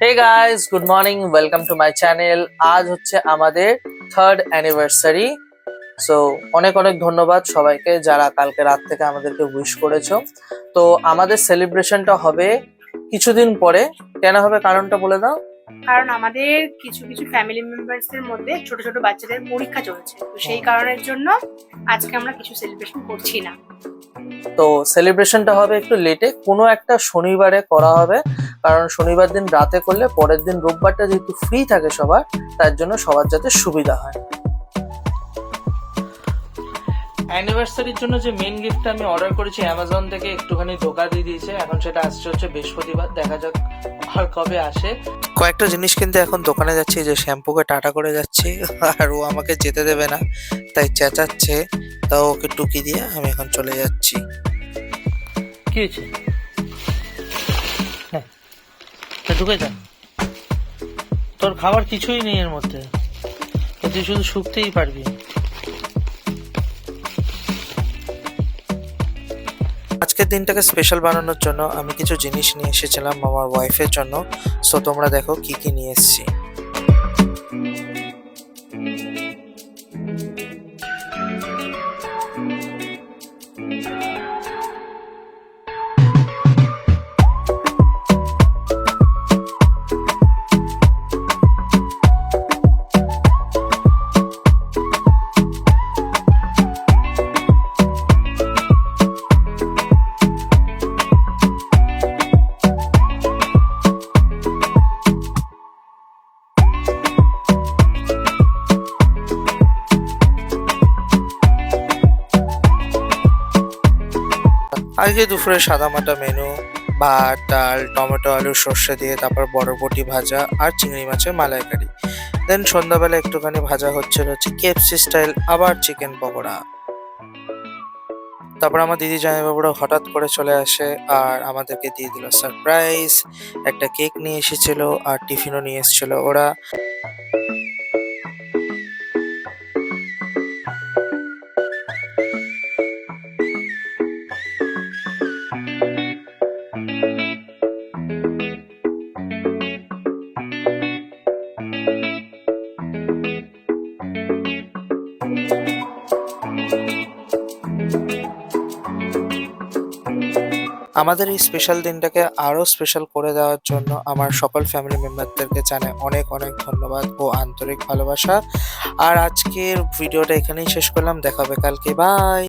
Hey guys, good morning, welcome to my channel. আজ হচ্ছে আমাদের 3rd অ্যানিভার্সারি। সো অনেক অনেক ধন্যবাদ সবাইকে যারা কালকে রাত থেকে আমাদেরকে উইশ করেছো। তো আমাদের সেলিব্রেশনটা হবে কিছুদিন পরে। কেন হবে কারণটা বলে দাও। কারণ আমাদের কিছু কিছু ফ্যামিলি মেম্বার্স এর মধ্যে ছোট ছোট বাচ্চাদের পরীক্ষা চলছে, তো সেই কারণের জন্য আজকে আমরা কিছু সেলিব্রেশন করছি না। তো সেলিব্রেশনটা হবে একটু লেটে, কোনো একটা শনিবারে করা হবে, কারণ শনিবার দিন রাতে করলে পরের দিন রোববারটা যেহেতু ফ্রি থাকে সবার, তার জন্য সবার যাতে সুবিধা হয়। অ্যানিভার্সারির জন্য যে মেন গিফটটা আমি অর্ডার করেছি অ্যামাজন থেকে, একটুখানি ধোকা দিয়ে দিয়েছে। এখন সেটা আসছে হচ্ছে বৃহস্পতিবার, দেখা যাক আর কবে আসে। কয়েকটা জিনিস কিনতে এখন দোকানে যাচ্ছি, যে শ্যাম্পুকে টাটা করে যাচ্ছি, আর ও আমাকে যেতে দেবে না, তাই চেঁচাচ্ছে। তাও ওকে টুকি দিয়ে আমি এখন চলে যাচ্ছি। কি হয়েছে? হ্যাঁ, ঢুকে যা, তোর খাবার কিছুই নেই এর মধ্যে, তুই শুধু শুকতেই পারবি। আজকের দিনটাকে স্পেশাল বানানোর জন্য আমি কিছু জিনিস নিয়ে এসেছিলাম আমার ওয়াইফের জন্য। সো তোমরা দেখো কি কি নিয়ে এসেছি। আজকে দুপুরে সাদামাটা মেনু, ভাত, ডাল, টমেটো, আলু, সর্ষে দিয়ে, তারপর বরবটি ভাজা আর চিংড়ি মাছের মালাইকারি। দেন সন্ধ্যাবেলা একটুখানি ভাজা হচ্ছিল হচ্ছে কেএফসি স্টাইল, আবার চিকেন পকোড়া। তারপর আমার দিদি জামাইবাবুরা হঠাৎ করে চলে আসে আর আমাদেরকে দিয়ে দিল সারপ্রাইজ। একটা কেক নিয়ে এসেছিল আর টিফিনও নিয়ে এসেছিল ওরা। আমাদের এই স্পেশাল দিনটাকে আরো স্পেশাল করে দেওয়ার জন্য আমার সকল ফ্যামিলি মেম্বারদেরকে জানাই অনেক অনেক ধন্যবাদ ও আন্তরিক ভালোবাসা। আর আজকের ভিডিওটা এখানেই শেষ করলাম, দেখা হবে কালকে, বাই।